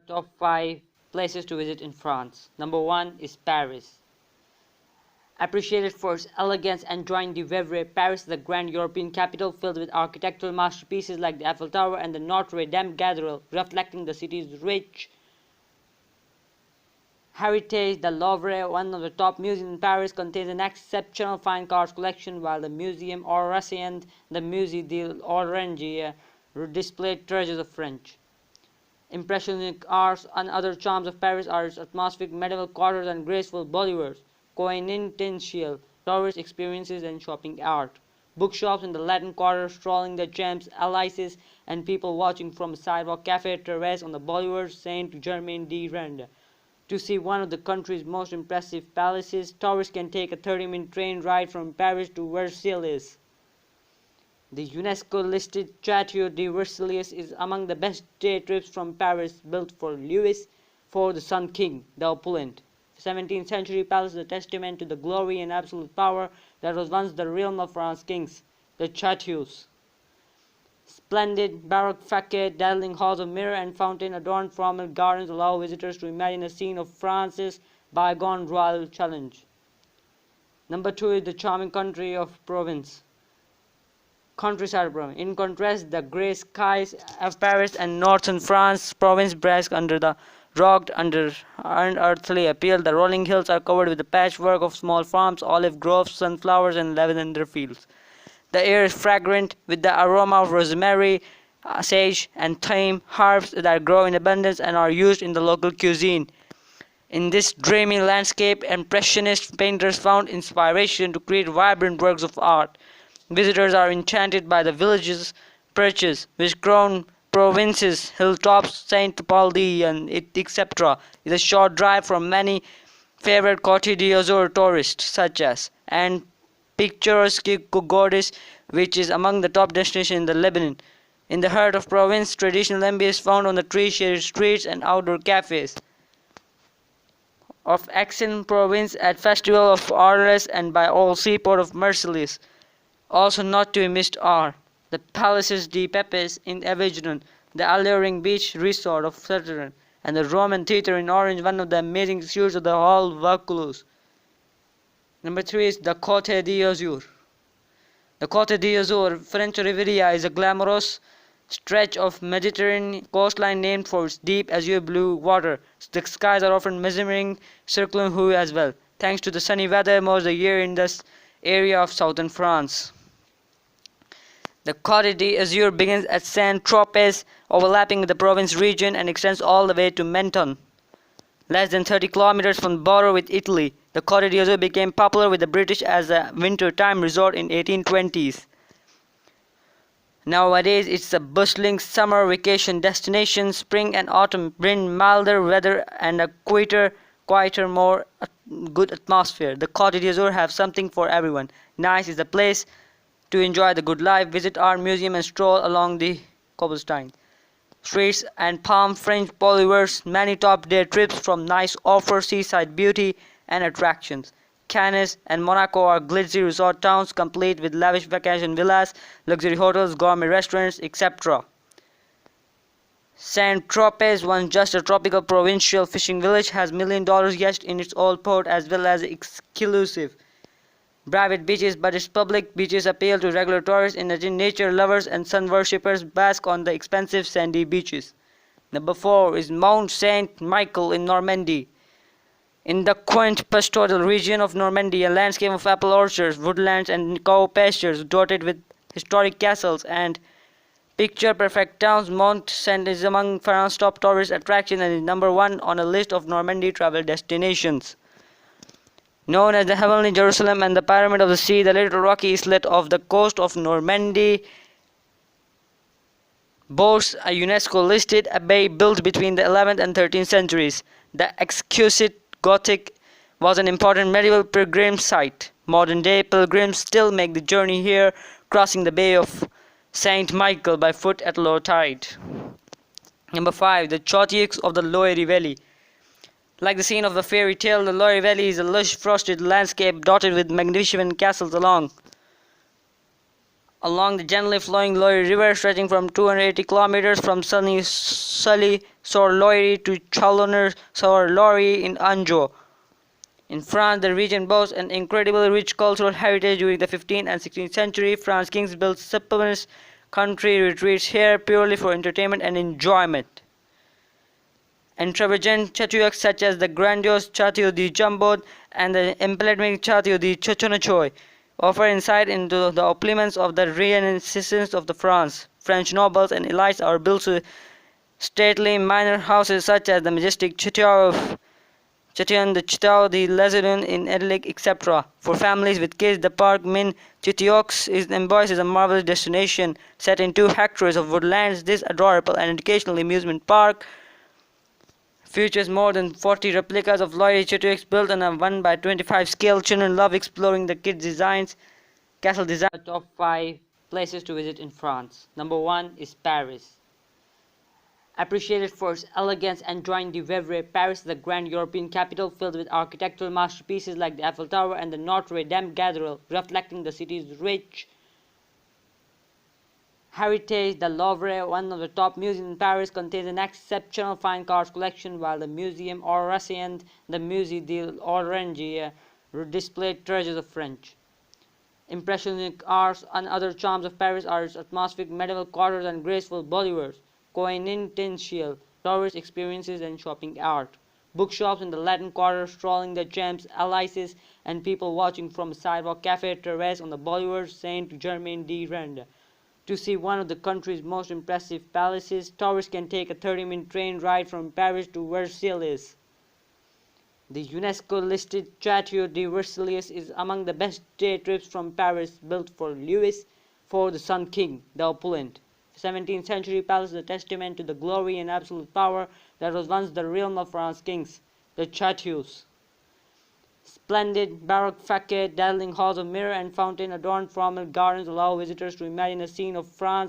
Top 5 places to visit in France. Number 1 is Paris. Appreciated for its elegance and joie de vivre, Paris is the grand European capital filled with architectural masterpieces like the Eiffel Tower and the Notre Dame Cathedral, reflecting the city's rich heritage. The Louvre, one of the top museums in Paris, contains an exceptional fine arts collection, while the Museum Orsay and the Musée d'Orange display treasures of French Impressionistic arts. And other charms of Paris are its atmospheric medieval quarters and graceful boulevards, quintessential tourist experiences and shopping art, bookshops in the Latin Quarter, strolling the Champs-Élysées, and people watching from a sidewalk. Café Terrace on the Boulevard Saint-Germain-des-Prés. To see one of the country's most impressive palaces, tourists can take a 30-minute train ride from Paris to Versailles. The UNESCO-listed Château de Versailles is among the best day trips from Paris, built for Louis IV, the Sun King, the Opulent. The 17th century palace is a testament to the glory and absolute power that was once the realm of France's kings, the Châteaux. Splendid Baroque facade, dazzling halls of mirror and fountain adorned formal gardens allow visitors to imagine a scene of France's bygone royal challenge. Number 2 is the charming country of Provence. Countryside Provence. In contrast, the grey skies of Paris and northern France, Provence basks under the rugged, unearthly appeal. The rolling hills are covered with a patchwork of small farms, olive groves, sunflowers, and lavender fields. The air is fragrant with the aroma of rosemary, sage, and thyme, herbs that grow in abundance and are used in the local cuisine. In this dreamy landscape, impressionist painters found inspiration to create vibrant works of art. Visitors are enchanted by the villages, perches, which crown provinces, hilltops, Saint-Paul and etc. is a short drive from many favorite Côte d'Azur tourists, such as and picturesque Gourdis, which is among the top destinations in the Lebanon. In the heart of Provence, traditional ambience found on the tree-shaded streets and outdoor cafes of Aix-en-Provence at Festival of Arles and by Old Seaport of Marseilles. Also not to be missed are the Palaces de Pepes in Avignon, the alluring beach resort of Saturn, and the Roman Theatre in Orange, one of the amazing suites of the Hall Vaucluse. Number 3 is the Côte d'Azur. The Côte d'Azur, French Riviera, is a glamorous stretch of Mediterranean coastline named for its deep azure blue water. The skies are often mesmerizing, circling hue as well, thanks to the sunny weather most of the year in this area of southern France. The Côte d'Azur begins at Saint-Tropez, overlapping the Provence region, and extends all the way to Menton. Less than 30 kilometers from the border with Italy, the Côte d'Azur became popular with the British as a winter-time resort in 1820s. Nowadays, it's a bustling summer vacation destination. Spring and autumn bring milder weather and a quieter, more good atmosphere. The Côte d'Azur have something for everyone. Nice is the place to enjoy the good life, visit art museum and stroll along the cobblestone streets and palm French boulevards. Many top day trips from Nice offer seaside beauty and attractions. Cannes and Monaco are glitzy resort towns complete with lavish vacation villas, luxury hotels, gourmet restaurants, etc. Saint-Tropez, once just a tropical provincial fishing village, has $1 million yachts in its old port as well as exclusive private beaches, but its public beaches appeal to regular tourists. In addition, nature lovers and sun worshippers bask on the expensive sandy beaches. Number 4 is Mount Saint-Michel in Normandy. In the quaint pastoral region of Normandy, a landscape of apple orchards, woodlands, and cow pastures dotted with historic castles and picture-perfect towns, Mount Saint is among France's top tourist attractions and is number 1 on a list of Normandy travel destinations. Known as the Heavenly Jerusalem and the Pyramid of the Sea, the little rocky islet of the coast of Normandy boasts a UNESCO-listed abbey built between the 11th and 13th centuries. The exquisite Gothic was an important medieval pilgrim site. Modern-day pilgrims still make the journey here, crossing the Bay of Saint-Michel by foot at low tide. Number 5. The Châteaux of the Loire Valley. Like the scene of the fairy tale, the Loire Valley is a lush, frosted landscape dotted with magnificent castles along along the gently flowing Loire River, stretching from 280 kilometers from sunny Sully-sur-Loire to Chalonners-sur-Loire in Anjou. In France, the region boasts an incredibly rich cultural heritage. During the 15th and 16th century, France's kings built sumptuous country retreats here purely for entertainment and enjoyment. Extravagant châteaux such as the grandiose Château de Chambord and the emblematic Château de Chochonochoy offer insight into the opulence of the Renaissance of the France. French nobles and elites are built to stately minor houses such as the majestic Château of Châtillon, the Château de Lazarone in Italy, etc. For families with kids, the Parc Min Châteaux is embossed a marvelous destination set in 2 hectares of woodlands. This adorable and educational amusement park features more than 40 replicas of Loire Châteaux built on a 1:25 scale. Children love exploring the kids' designs, castle design. Top 5 places to visit in France. Number 1 is Paris. Appreciated for its elegance and joie de vivre, Paris is a grand European capital filled with architectural masterpieces like the Eiffel Tower and the Notre Dame Cathedral, reflecting the city's rich heritage. The Louvre, one of the top museums in Paris, contains an exceptional fine arts collection, while the Museum Orsay and the Musée d'Orange display treasures of French Impressionistic arts. And other charms of Paris are its atmospheric medieval quarters and graceful boulevards, quintessential tourist experiences and shopping art, bookshops in the Latin Quarter, strolling the Champs-Élysées, and people watching from a sidewalk. Café Terrace on the Boulevard Saint-Germain-des-Prés. To see one of the country's most impressive palaces, tourists can take a 30-minute train ride from Paris to Versailles. The UNESCO-listed Château de Versailles is among the best day trips from Paris, built for Louis IV, the Sun King, the Opulent. 17th century palace is a testament to the glory and absolute power that was once the realm of France's kings, the Châteaux. Splendid Baroque facade, dazzling halls of mirror and fountain adorned formal gardens allow visitors to imagine a scene of France